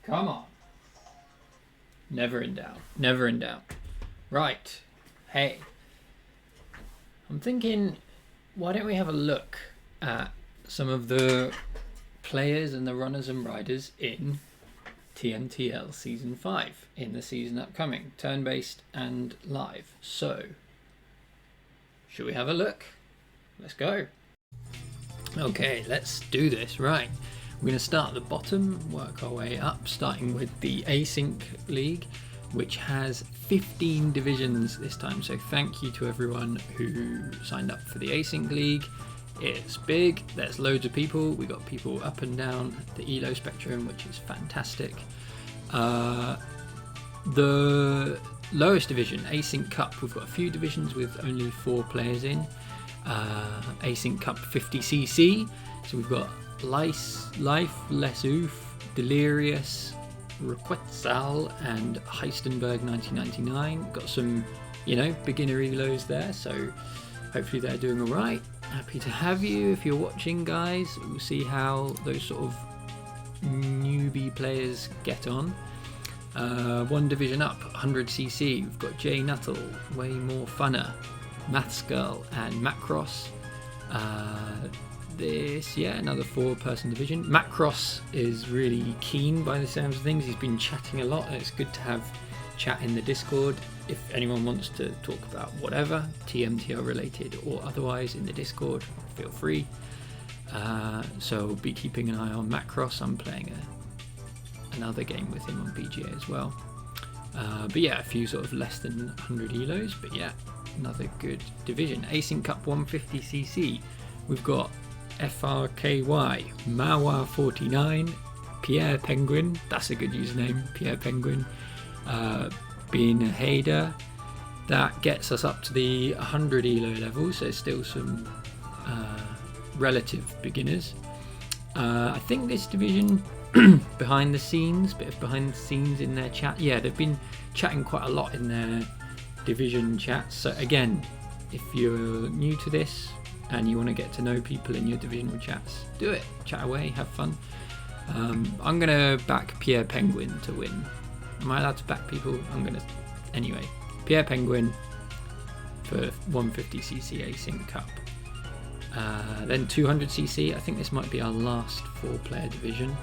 Come on. Never in doubt. Never in doubt. Right. Hey. I'm thinking, why don't we have a look at some of the players and the runners and riders in TMTL Season 5 in the season upcoming, turn-based and live. So, should we have a look? Let's go. Okay, let's do this. Right, we're going to start at the bottom, work our way up, starting with the Async League, which has 15 divisions this time. So thank you to everyone who signed up for the Async League. It's big, there's loads of people. We got people up and down the ELO spectrum, which is fantastic. The lowest division, Async Cup, we've got a few divisions with only 4 players in. Async Cup 50cc, so we've got Life, Les Oof, Delirious, Requetzal and Heistenberg 1999. Got some, beginner elos there, so hopefully they're doing all right. Happy to have you if you're watching, guys. We'll see how those sort of newbie players get on. One division up, 100cc, we've got Jay Nuttall, Way More Funner, Maths Girl and Macross. Another 4-person division. Macross is really keen by the sounds of things. He's been chatting a lot, and it's good to have chat in the Discord. If anyone wants to talk about whatever, TMTL related or otherwise in the Discord, feel free. So we'll be keeping an eye on Macross. I'm playing another game with him on BGA as well. A few sort of less than 100 elos, but yeah, another good division. Async Cup 150cc, we've got FRKY, Mawa49, Pierre Penguin, that's a good username, Pierre Penguin, Being a Hader. That gets us up to the 100 elo level, so still some relative beginners. I think this division, behind the scenes in their chat, they've been chatting quite a lot in their division chats. So again, if you're new to this and you want to get to know people in your divisional chats, do it, chat away, have fun. I'm gonna back Pierre Penguin to win. Am I allowed to back people? Anyway, Pierre Penguin for 150cc Async Cup. Then 200cc, I think this might be our last 4-player division.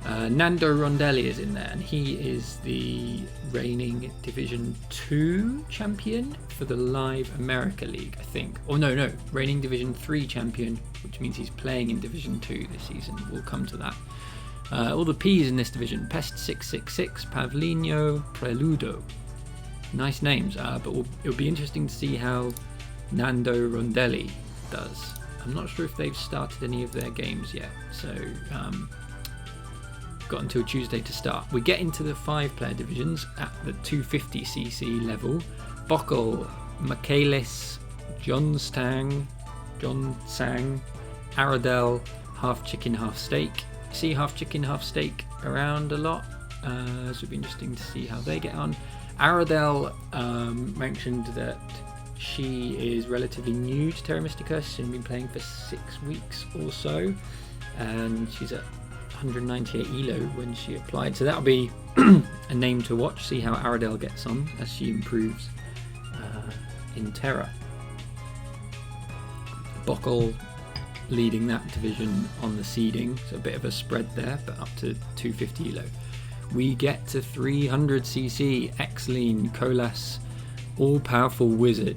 Nando Rondelli is in there, and he is the reigning Division 2 champion for the Live America League, I think. Or no, reigning Division 3 champion, which means he's playing in Division 2 this season. We'll come to that. All the P's in this division: Pest 666, Pavlino, Preludo. Nice names, but it'll be interesting to see how Nando Rondelli does. I'm not sure if they've started any of their games yet, so got until Tuesday to start. We get into the 5-player divisions at the 250cc level. Bockel, Michaelis, John Sang, Aradel, Half Chicken, Half Steak. See Half Chicken, Half Steak around a lot, so it'll be interesting to see how they get on. Aradel mentioned that she is relatively new to Terra Mystica. She's been playing for 6 weeks or so, and she's at 198 elo when she applied, so that'll be a name to watch, see how Aradel gets on as she improves in Terra. Bockel leading that division on the seeding, so a bit of a spread there, but up to 250 elo. We get to 300cc, Xlean, Colas, All-Powerful Wizard.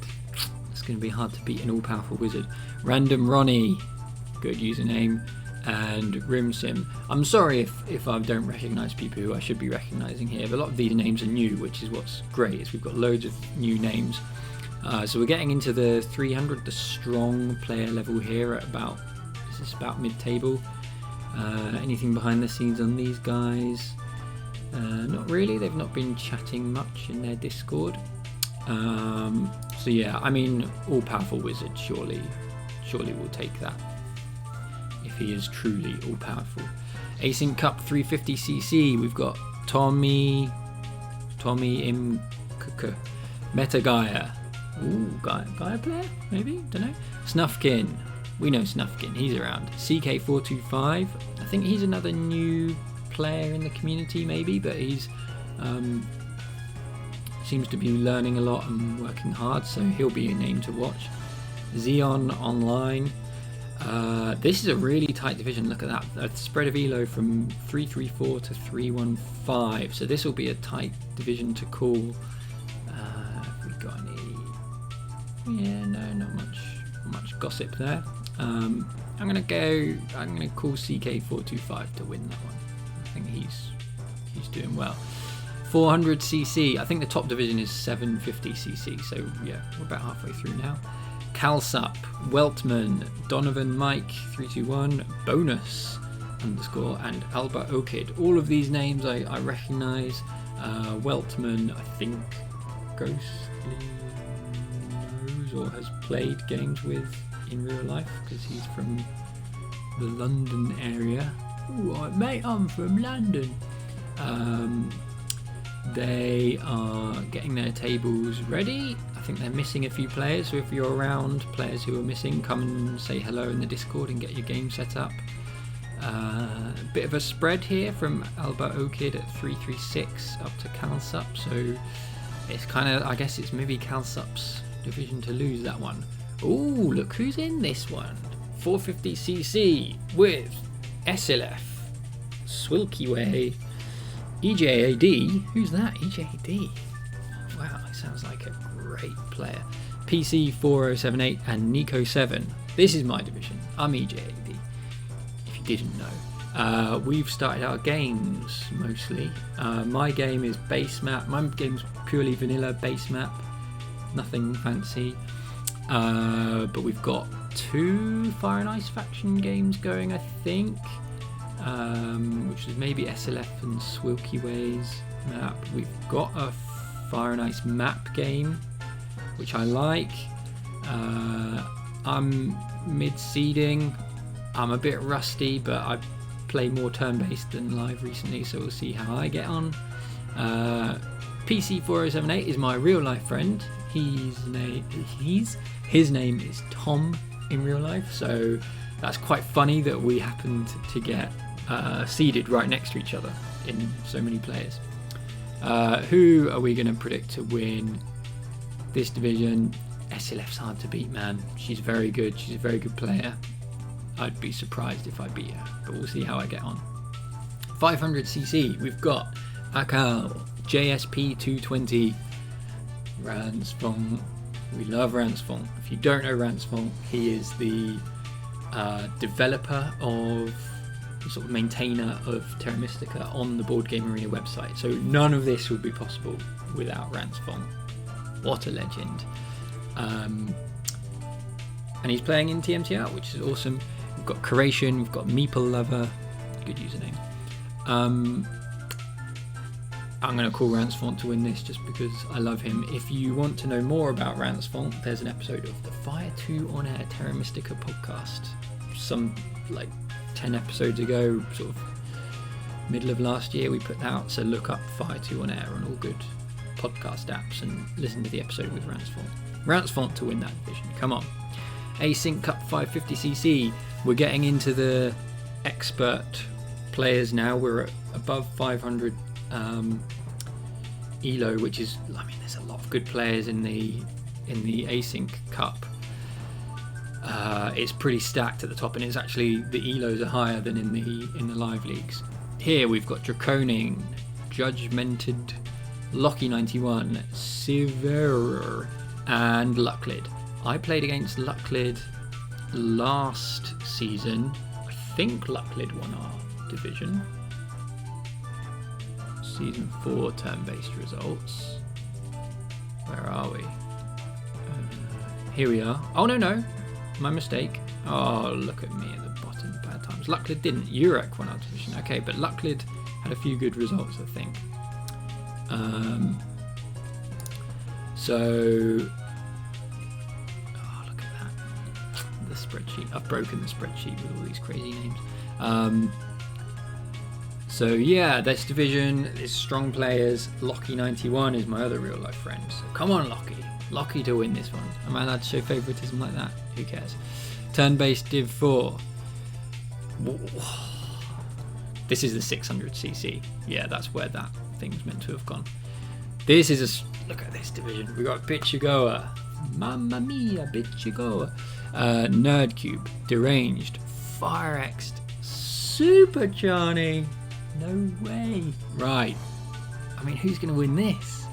It's going to be hard to beat an All-Powerful Wizard. Random Ronnie, good username, and Rimsim. I'm sorry if I don't recognise people who I should be recognising here, but a lot of these names are new, which is what's great, is we've got loads of new names. So we're getting into the 300, the strong player level here at about mid-table. Anything behind the scenes on these guys? Not really, they've not been chatting much in their Discord. All-Powerful Wizard surely will take that, if he is truly all-powerful. Async Cup 350cc, we've got Tommy Imkk, Metagaia. Ooh, Gaia player, maybe? Don't know. Snufkin. We know Snufkin, he's around. CK425. I think he's another new player in the community maybe, but he's seems to be learning a lot and working hard, so he'll be a name to watch. Xeon Online. This is a really tight division. Look at that, a spread of elo from 334 to 315, so this will be a tight division to call. Have we got any? Yeah, no, not much gossip there. I'm gonna call CK425 to win that one. I think he's doing well. 400cc, I think the top division is 750cc, so yeah, we're about halfway through now. Calsup, Weltman, Donovan Mike 321, Bonus _ and Alba Okid. All of these names I recognise. Weltman, I think Ghostly knows or has played games with in real life because he's from the London area. Ooh, mate, I'm from London. They are getting their tables ready. I think they're missing a few players, so if you're around players who are missing, come and say hello in the Discord and get your game set up. A bit of a spread here from Alba Okid at 336 up to Calsup, so it's kind of, I guess it's maybe Calsup's division to lose that one. Ooh, look who's in this one. 450cc with SLF, Swilkyway, EJAD. Who's that? EJAD. Wow, he sounds like a great player. PC4078 and Nico7. This is my division. I'm EJAD, if you didn't know. We've started our games mostly. My game is base map. My game's purely vanilla base map. Nothing fancy. But we've got 2 Fire and Ice faction games going, I think. Which is maybe SLF and Swilkyway's map. We've got a Fire and Ice map game, which I like. I'm mid-seeding. I'm a bit rusty, but I play more turn-based than live recently, so we'll see how I get on. PC4078 is my real-life friend. His name is Tom in real life, so that's quite funny that we happened to get seeded right next to each other in so many players. Who are we going to predict to win this division? SLF's hard to beat, man. She's very good. She's a very good player. I'd be surprised if I beat her, but we'll see how I get on. 500cc, we've got Akal, JSP 220, Ransfong. We love Ransfong. If you don't know Ransfong, he is the developer of, sort of maintainer of Terra Mystica on the Board Game Arena website. So none of this would be possible without Ransfong. What a legend. And he's playing in TMTL, which is awesome. We've got Curation, we've got Meeple Lover, good username. I'm going to call Ransfont to win this just because I love him. If you want to know more about Ransfont, there's an episode of the Fire 2 On Air Terra Mystica podcast. Some like 10 episodes ago, sort of middle of last year, we put that out. So look up Fire 2 On Air on all good podcast apps and listen to the episode with Ransfont. Ransfont to win that division. Come on. Async Cup 550cc. We're getting into the expert players now. We're at above 500 elo, which is, I mean, there's a lot of good players in the Async Cup. It's pretty stacked at the top, and it's actually the elos are higher than in the live leagues. Here we've got Draconing, Judgmented, Locky91, Severer, and Lucklid. I played against Lucklid last season. I think Lucklid won our division. Season 4 turn-based results. Where are we? Here we are. Oh, no. My mistake. Oh, look at me at the bottom. Bad times. Lucklid didn't. Urek won our division. Okay, but Lucklid had a few good results, I think. So... Oh, look at that. The spreadsheet. I've broken the spreadsheet with all these crazy names. So yeah, this division is strong players. Locky91 is my other real life friend. So come on, Locky to win this one. Am I allowed to show favouritism like that? Who cares? Turn-based Div 4. This is the 600cc. Yeah, that's where that thing's meant to have gone. This is look at this division. We got Bichigoa, Mamma Mia, Bichigoa, Nerdcube, Deranged, Firexed, Super Johnny. No way. Right. I mean, who's going to win this?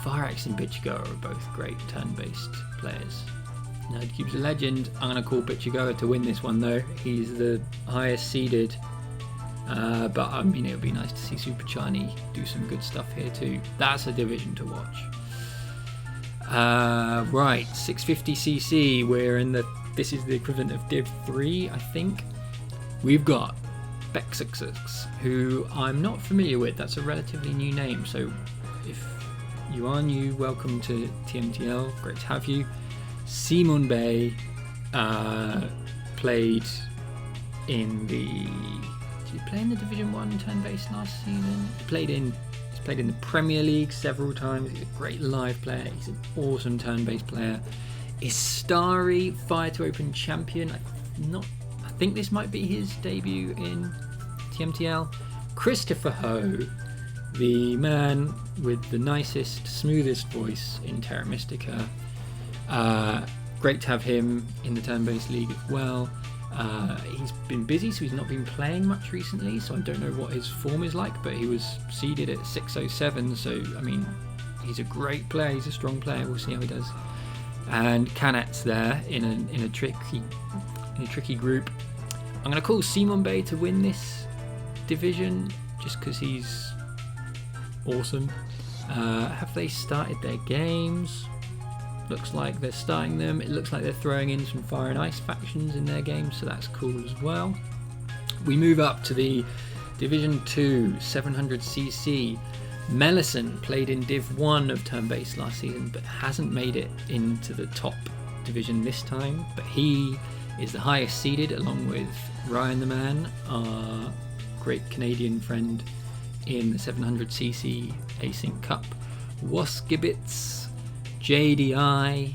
Firexed and Bichigoa are both great turn-based players. Nerdcube's a legend. I'm going to call Bichigoa to win this one, though. He's the highest seeded. But I mean, it would be nice to see Super Chani do some good stuff here too. That's a division to watch. Right, 650cc. We're in the. This is the equivalent of Div 3, I think. We've got Bexixix, who I'm not familiar with. That's a relatively new name. So if you are new, welcome to TMTL. Great to have you. Simon Bay played in the. Did he play in the Division 1 turn-based last season? He's played in the Premier League several times. He's a great live player. He's an awesome turn-based player. Istari, Fire to Open champion. I think this might be his debut in TMTL. Christopher Ho, the man with the nicest, smoothest voice in Terra Mystica. Great to have him in the turn-based league as well. He's been busy, so he's not been playing much recently, so I don't know what his form is like, but he was seeded at 607, so I mean, he's a great player, he's a strong player. We'll see how he does. And Kanat's there in a tricky group. I'm going to call Simon Bay to win this division just because he's awesome. Have they started their games? Looks like they're starting them. It looks like they're throwing in some Fire and Ice factions in their games, so that's cool as well. We move up to the Division 2 700cc. Mellison played in Div 1 of turn-based last season, but hasn't made it into the top division this time. But he is the highest seeded, along with Ryan the Man, our great Canadian friend in the 700cc Async Cup. Waskibits, JDI,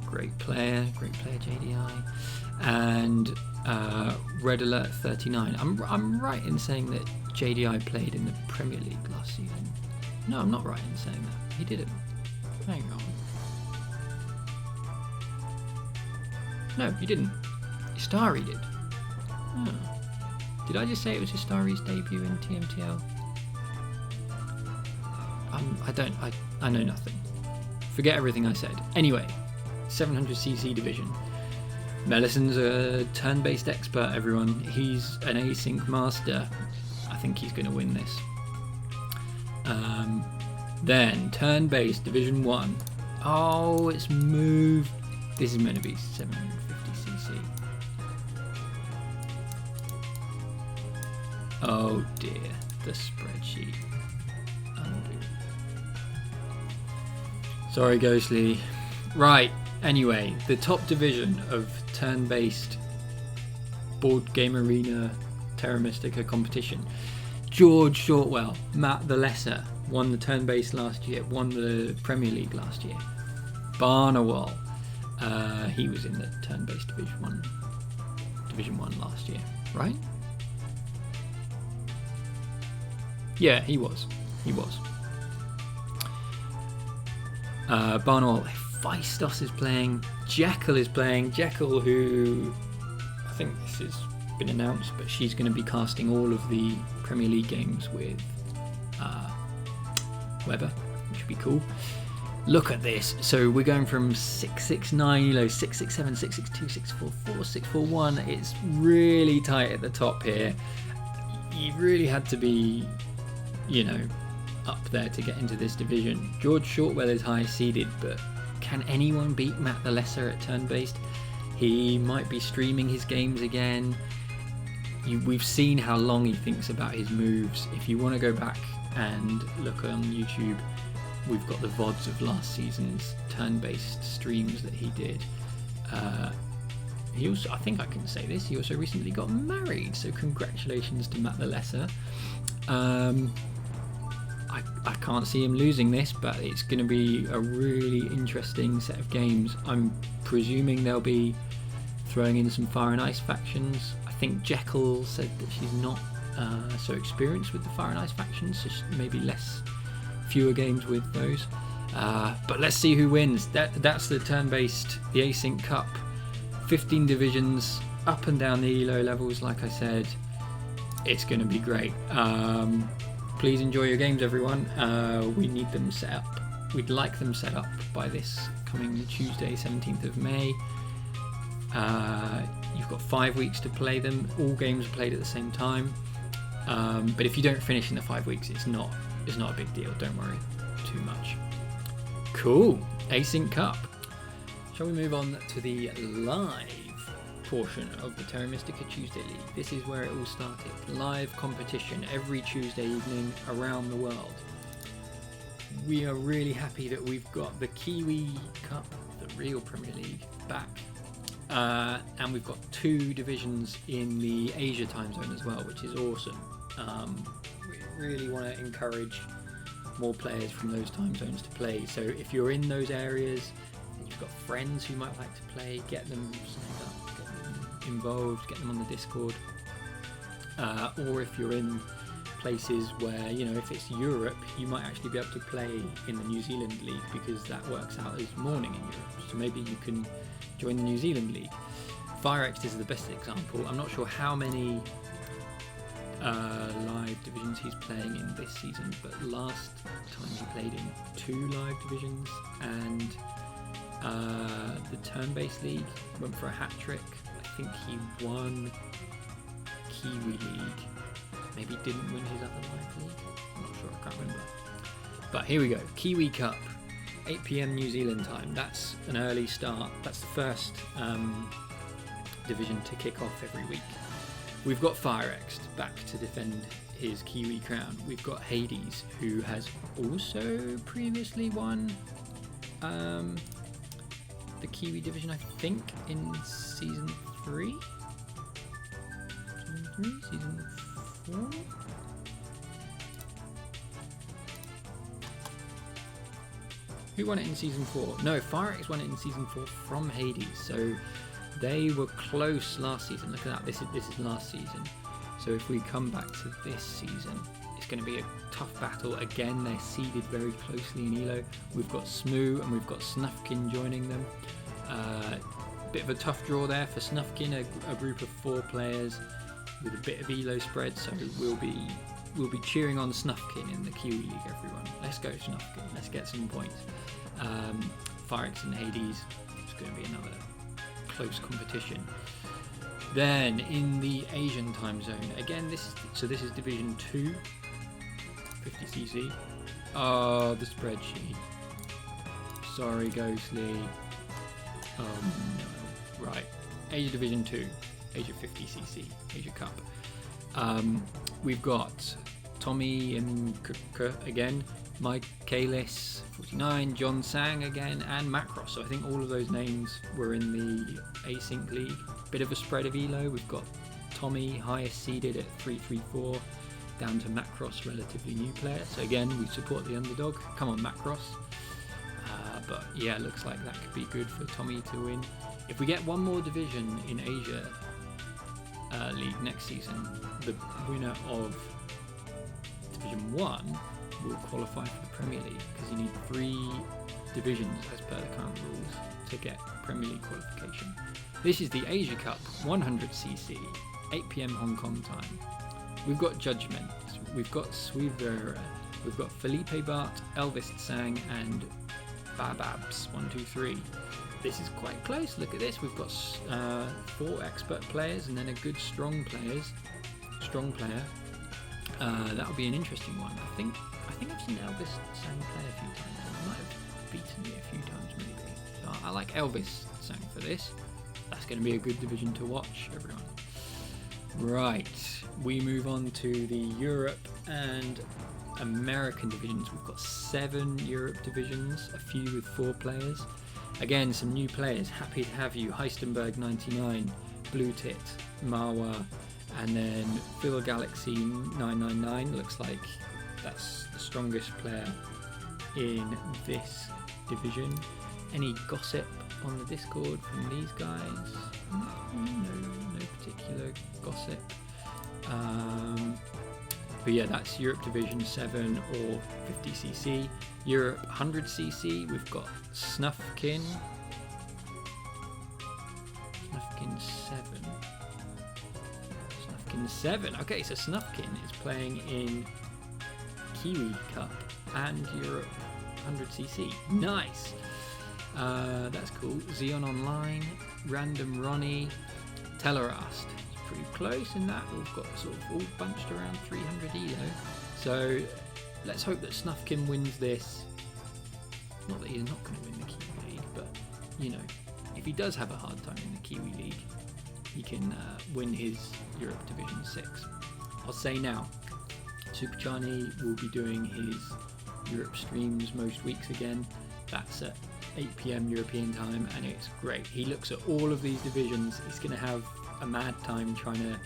great player JDI, and Red Alert 39. I'm right in saying that JDI played in the Premier League last season. No, I'm not right in saying that. He didn't. Hang on. No, he didn't. Istari did. Oh. Did I just say it was Istari's debut in TMTL? I know nothing. Forget everything I said. Anyway, 700cc division. Mellison's a turn-based expert, everyone. He's an async master. I think he's going to win this. Then, turn-based division 1. Oh, it's moved. This is meant to be 750cc. Oh dear, the spreadsheet. Undo. Sorry, Ghostly. Right, anyway, the top division of turn-based board game arena Terra Mystica competition. George Shortwell, Matt the Lesser, won the turn-based last year, won the Premier League last year. Barnawal, he was in the turn-based Division 1 last year, right? Yeah, he was. Barnawal, Feistos is playing, Jekyll is playing. Jekyll, who I think this has been announced, but she's going to be casting all of the Premier League games with Weber, which would be cool. Look at this. So we're going from 669, 667, 662, 644, 641. It's really tight at the top here. You really had to be, up there to get into this division. George Shortwell is high seeded, but can anyone beat Matt the Lesser at turn-based? He might be streaming his games again. We've seen how long he thinks about his moves. If you want to go back and look on YouTube, we've got the VODs of last season's turn-based streams that he did. He also, I think I can say this, he also recently got married, so congratulations to Matt the Lesser. I can't see him losing this, but it's going to be a really interesting set of games. I'm presuming there'll be throwing in some Fire and Ice factions. I think Jekyll said that she's not so experienced with the Fire and Ice factions, so maybe fewer games with those. But let's see who wins. That's the turn-based, the Async Cup. 15 divisions, up and down the ELO levels, like I said. It's going to be great. Please enjoy your games, everyone. We need them set up. We'd like them set up by this coming Tuesday, 17th of May. You've got 5 weeks to play them. All games are played at the same time. But if you don't finish in the 5 weeks, it's not a big deal. Don't worry too much. Cool. Async Cup. Shall we move on to the live portion of the Terra Mystica Tuesday League? This is where it all started. Live competition every Tuesday evening around the world. We are really happy that we've got the Kiwi Cup, the real Premier League, back. And we've got 2 divisions in the Asia time zone as well, which is awesome. We really want to encourage more players from those time zones to play. So if you're in those areas and you've got friends who might like to play, get them signed up, get them involved, get them on the Discord. Or if you're in places where, if it's Europe, you might actually be able to play in the New Zealand League, because that works out as morning in Europe. So maybe you can join the New Zealand League. FireX is the best example. I'm not sure how many live divisions he's playing in this season, but last time he played in 2 live divisions, and the turn-based league went for a hat-trick. I think he won Kiwi League, maybe didn't win his other live league, I'm not sure, I can't remember. But here we go, Kiwi Cup, 8 PM New Zealand time. That's an early start. That's the first division to kick off every week. We've got FireX back to defend his Kiwi crown. We've got Hades, who has also previously won the Kiwi division, I think, in season 3? Season 4? Who won it in season 4? No, FireX won it in season 4 from Hades. So they were close last season. Look at that. This is last season. So if we come back to this season, it's going to be a tough battle. Again, they're seeded very closely in ELO. We've got Smoo and we've got Snufkin joining them. Bit of a tough draw there for Snufkin, a group of 4 players with a bit of ELO spread. So we'll be cheering on Snufkin in the Kiwi League, everyone. Let's go Snufkin. Let's get some points. FireX and Hades, it's going to be another close competition. Then in the Asian time zone, again, this is Division 2, 50cc. Oh, the spreadsheet. Sorry, Ghostly. No. Right. Asia Division 2, Asia 50cc, Asia Cup. We've got Tommy and again, Mike Kalis, 49, John Sang again, and Macross. So I think all of those names were in the Async League. Bit of a spread of ELO. We've got Tommy, highest seeded at 334, down to Macross, relatively new player. So again, we support the underdog. Come on, Macross. But yeah, looks like that could be good for Tommy to win. If we get one more division in Asia League next season, the winner of Division 1 will qualify for the Premier League, because you need 3 divisions as per the current rules to get Premier League qualification. This is the Asia Cup, 100cc, 8 PM Hong Kong time. We've got Judgment, we've got Suivera, we've got Felipe Bart, Elvis Sang, and Bababs 123. This is quite close. Look at this. We've got 4 expert players and then a good strong player. That'll be an interesting one. I think I've seen Elvis Sang play a few times, and I might have beaten me a few times maybe. So I like Elvis Sang for this. That's going to be a good division to watch, everyone. Right, we move on to the Europe and American divisions. We've got 7 Europe divisions, a few with 4 players. Again, some new players. Happy to have you. Heistenberg 99, Blue Tit, Marwa, and then Phil Galaxy 999. Looks like that's the strongest player in this division. Any gossip on the Discord from these guys. No particular gossip. But yeah, that's Europe Division 7 or 50cc. Europe 100cc, we've got Snuffkin. Snuffkin 7. Okay, so Snuffkin is playing in Kiwi Cup and Europe 100cc. Nice. That's cool. Xeon Online, Random Ronnie, Tellerast. It's pretty close in that. We've got sort of all bunched around 300 elo. So let's hope that Snuffkin wins this. Not that he's not going to win the Kiwi League, but you know, if he does have a hard time in the Kiwi League, he can win his Europe Division 6. I'll say now, Super Chani will be doing his Europe streams most weeks again. That's at 8 PM European time, and it's great. He looks at all of these divisions. He's going to have a mad time trying to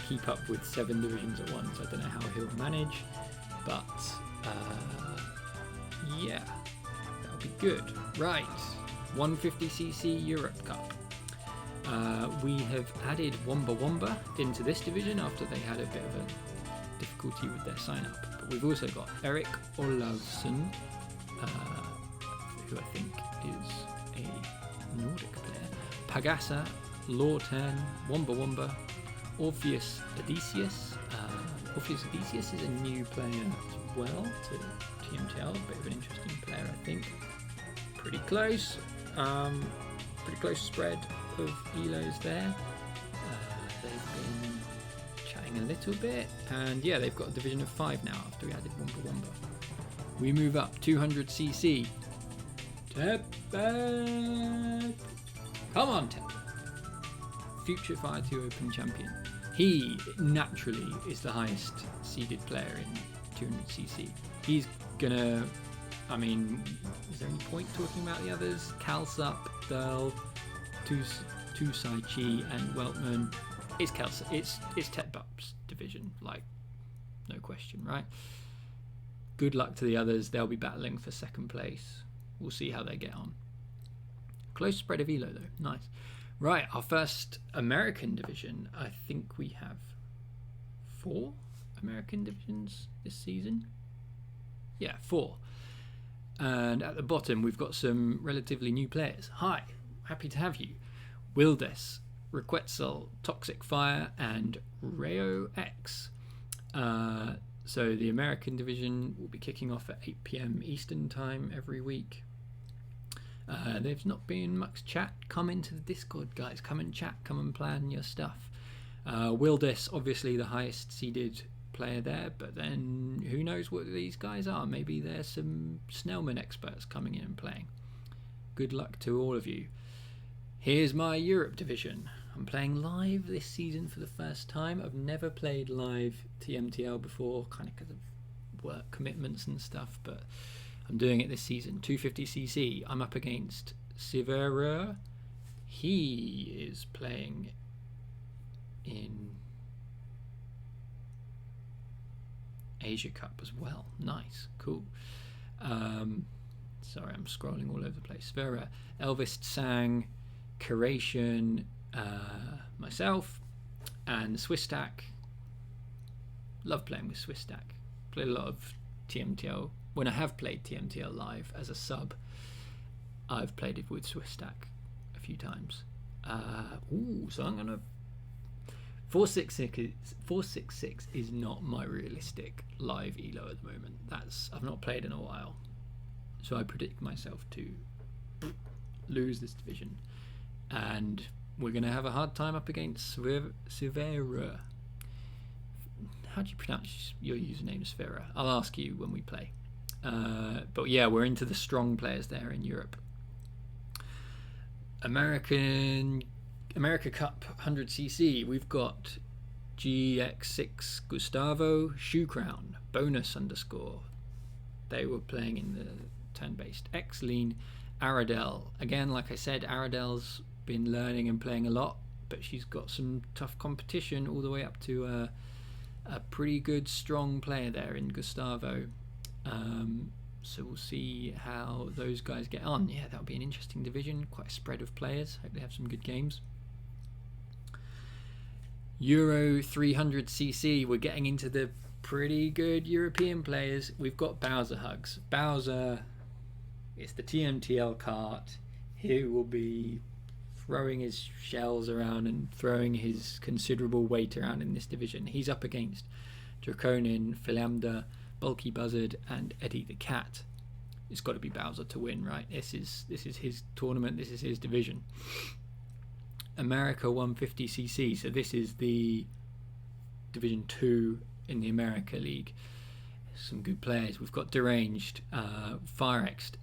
keep up with 7 divisions at once. I don't know how he'll manage, but yeah, that'll be good. Right, 150cc Europe Cup. We have added Womba into this division after they had a bit of a difficulty with their sign up. But we've also got Erik Olavsson, who I think is a Nordic player, Pagasa, Lawton, Womba, Orpheus Odysseus. Orpheus Odysseus is a new player as well to TMTL, a bit of an interesting player, I think. Pretty close spread of elos there. They've been chatting a little bit, and yeah, they've got a division of 5 now after we added Womba. We move up 200cc. Tep. Come on, Tep. Future Fire 2 Open champion. He naturally is the highest seeded player in 200cc. He's gonna, I mean, is there any point talking about the others? Kalsup, Thurl, Tusai Chi, and Weltman. It's Kalsup. It's Tepbup's division, like, no question, right? Good luck to the others. They'll be battling for second place. We'll see how they get on. Close spread of elo though. Nice. Right, our first American division. I think we have 4 American divisions this season. Yeah, 4. And at the bottom we've got some relatively new players. Hi, happy to have you. Wildes, Requetzel, Toxic Fire, and Rayo X. So the American division will be kicking off at 8 PM Eastern time every week. There's not been much chat. Come into the Discord, guys. Come and chat. Come and plan your stuff. Wildes, obviously the highest seeded player there, but then who knows what these guys are. Maybe there's some Snellman experts coming in and playing. Good luck to all of you. Here's my Europe division. I'm playing live this season for the first time. I've never played live TMTL before, kind of because of work commitments and stuff, but I'm doing it this season. 250cc. I'm up against Siverer. He is playing in Asia Cup as well. Nice, cool. Sorry, I'm scrolling all over the place. Siverer, Elvis Sang, Curation, myself, and Swisstack. Love playing with Swisstack. Played a lot of TMTL. When I have played TMTL live as a sub, I've played it with Swisstack a few times. So I'm gonna 466 is not my realistic live elo at the moment. I've not played in a while, so I predict myself to lose this division, and we're gonna have a hard time up against Sivera. How do you pronounce your username, Sivera? I'll ask you when we play. But yeah, we're into the strong players there in Europe. America Cup 100cc. We've got GX6 Gustavo, Shoe Crown, Bonus _ They were playing in the turn-based. X-Lean, Aradel. Again, like I said, Aradel's been learning and playing a lot, but she's got some tough competition all the way up to a pretty good, strong player there in Gustavo. So we'll see how those guys get on. Yeah, that'll be an interesting division. Quite a spread of players. Hope they have some good games. Euro 300cc. We're getting into the pretty good European players. We've got Bowser Hugs. Bowser, it's the TMTL Kart. He will be throwing his shells around and throwing his considerable weight around in this division. He's up against Draconin, Philander, Bulky Buzzard, and Eddie the Cat. It's got to be Bowser to win, right? This is his tournament. This is his division. America 150cc. So this is the Division 2 in the America League. Some good players. We've got Deranged, Firexed,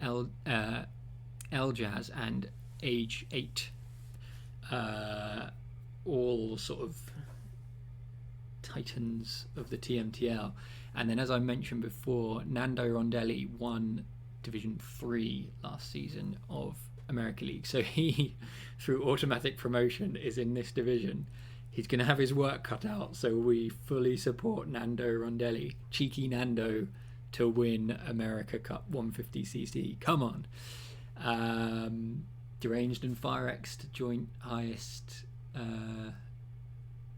L-Jazz, and Age 8. All sort of titans of the TMTL. And then, as I mentioned before, Nando Rondelli won Division 3 last season of America League. So he, through automatic promotion, is in this division. He's going to have his work cut out, so we fully support Nando Rondelli, cheeky Nando, to win America Cup 150cc. Come on. Deranged and Firexed joint highest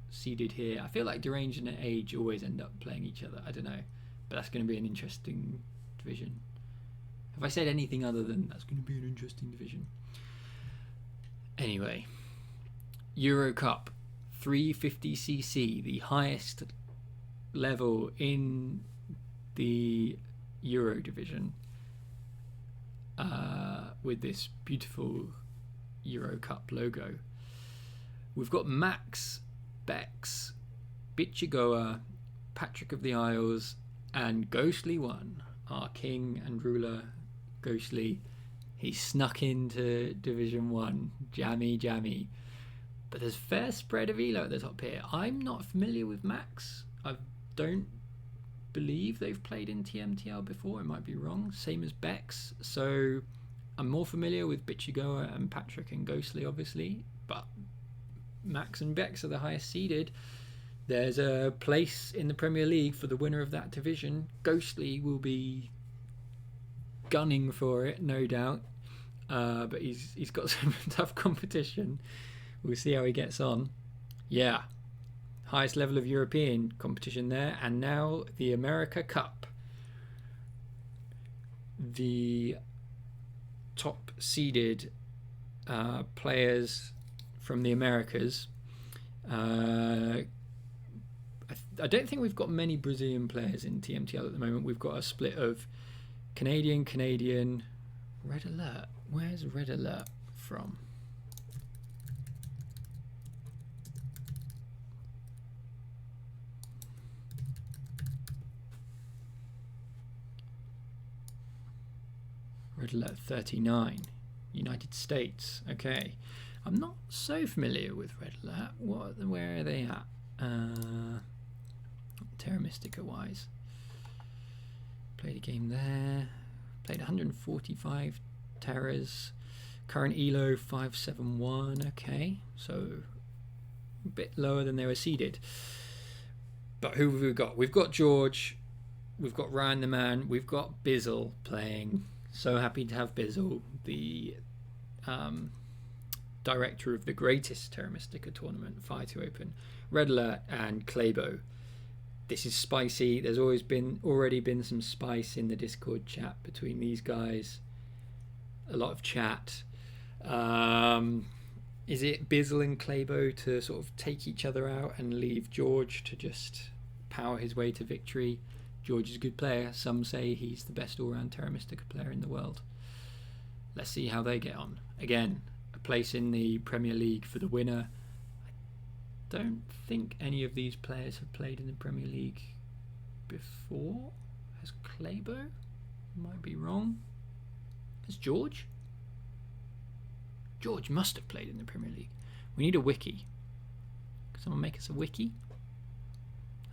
seeded here. I feel like Deranged and Age always end up playing each other. I don't know, but that's going to be an interesting division. Have I said anything other than that's going to be an interesting division? Anyway, Euro Cup 350cc, the highest level in the Euro division, with this beautiful Euro Cup logo. We've got Max, Bex, Bichigoa, Patrick of the Isles, and Ghostly One, our king and ruler, Ghostly. He snuck into Division 1, jammy. But there's fair spread of elo at the top here. I'm not familiar with Max. I don't believe they've played in TMTL before. I might be wrong. Same as Bex. So I'm more familiar with Bichigoa and Patrick and Ghostly, obviously. But Max and Bex are the highest seeded. There's a place in the Premier League for the winner of that division. Ghostly will be gunning for it, no doubt. But he's got some tough competition. We'll see how he gets on. Yeah, highest level of European competition there. And now the America Cup. The top seeded players from the Americas. I don't think we've got many Brazilian players in TMTL at the moment. We've got a split of Canadian. Red Alert. Where's Red Alert from? Red Alert 39. United States. Okay. I'm not so familiar with Red Alert. Where are they at? Terra Mystica wise. Played a game there. Played 145 Terras. Current Elo 571. Okay. So a bit lower than they were seeded. But who have we got? We've got George. We've got Ryan the Man. We've got Bizzle playing. So happy to have Bizzle, the director of the greatest Terra Mystica tournament, Fire to Open. Red Alert and Claybo. This is spicy. There's already been some spice in the Discord chat between these guys. A lot of chat. Is it Bizzle and Claybo to sort of take each other out and leave George to just power his way to victory? George is a good player. Some say he's the best all-round Terra Mystica player in the world. Let's see how they get on. Again, a place in the Premier League for the winner. I don't think any of these players have played in the Premier League before. Has Claybo? Might be wrong. Has George? George must have played in the Premier League. We need a wiki. Can someone make us a wiki?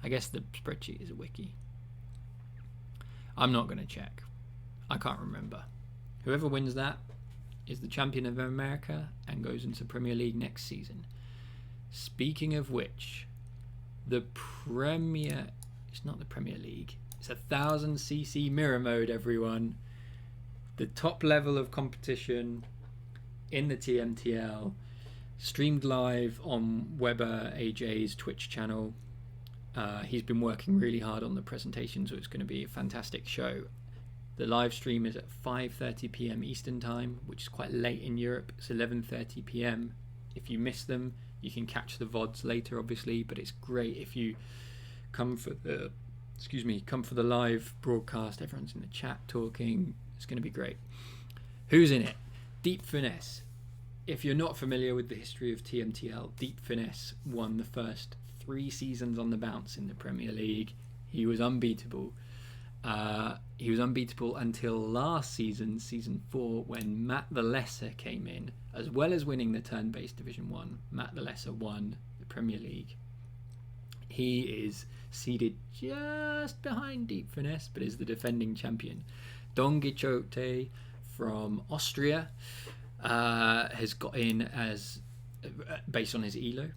I guess the spreadsheet is a wiki. I'm not going to check. I can't remember. Whoever wins that is the champion of America and goes into Premier League next season. Speaking of which, the Premier... It's not the Premier League. It's 1000cc mirror mode, everyone. The top level of competition in the TMTL, streamed live on Weber AJ's Twitch channel. He's been working really hard on the presentation, so it's going to be a fantastic show. The live stream is at 5:30 p.m. Eastern time, which is quite late in Europe. It's 11:30 p.m. If you miss them, you can catch the VODs later, obviously, but it's great if you come for the live broadcast. Everyone's in the chat talking. It's going to be great. Who's in it? Deep Finesse. If you're not familiar with the history of TMTL, Deep Finesse won the first 3 seasons on the bounce in the Premier League. He was unbeatable. He was unbeatable until last season, season 4, when Matt the Lesser came in. As well as winning the turn-based Division 1, Matt the Lesser won the Premier League. He is seated just behind Deep Finesse, but is the defending champion. Don Quixote from Austria has got in as based on his ELO.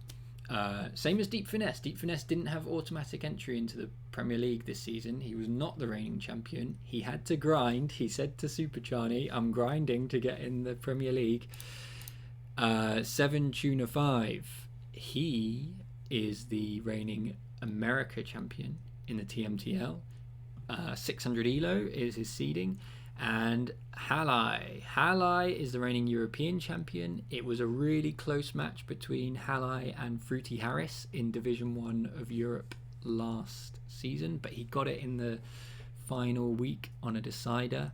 Same as Deep Finesse. Deep Finesse didn't have automatic entry into the Premier League this season. He was not the reigning champion. He had to grind. He said to Super Charney, I'm grinding to get in the Premier League. 7 Tuna 5. He is the reigning America champion in the TMTL. 600 ELO is his seeding. And Halai is the reigning European champion. It was a really close match between Halai and Fruity Harris in Division 1 of Europe last season, but he got it in the final week on a decider.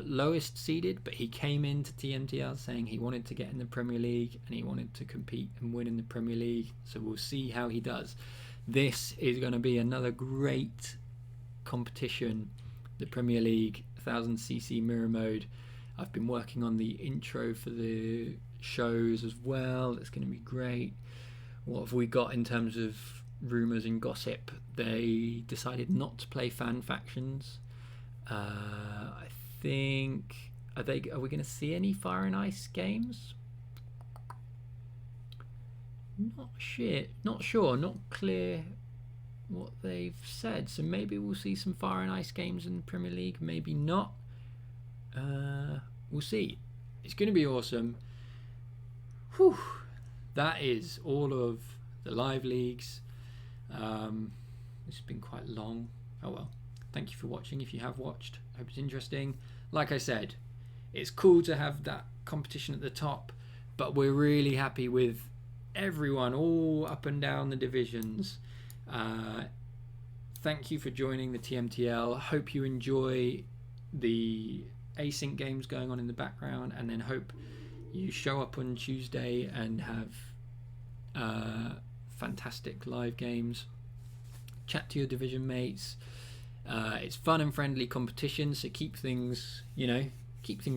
Lowest seeded, but he came into TMTL saying he wanted to get in the Premier League and he wanted to compete and win in the Premier League, so we'll see how he does. This is going to be another great competition, the Premier League 1000cc mirror mode. I've been working on the intro for the shows as well. It's going to be great. What have we got in terms of rumours and gossip? They decided not to play fan factions. I think are we going to see any Fire and Ice games? Not sure, not clear what they've said, so maybe we'll see some Fire and Ice games in the Premier League, maybe not. We'll see. It's going to be awesome. Whew. That is all of the live leagues. It's been quite long. Oh well, thank you for watching if you have watched. I hope it's interesting. Like I said, it's cool to have that competition at the top, but we're really happy with everyone all up and down the divisions. Thank you for joining the TMTL. Hope you enjoy the async games going on in the background, and then hope you show up on Tuesday and have fantastic live games. Chat to your division mates. It's fun and friendly competition, so keep things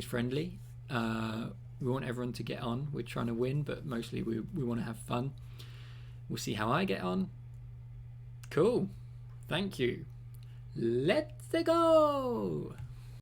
friendly. We want everyone to get on. We're trying to win, but mostly we want to have fun. We'll see how I get on. Cool. Thank you. Let's go.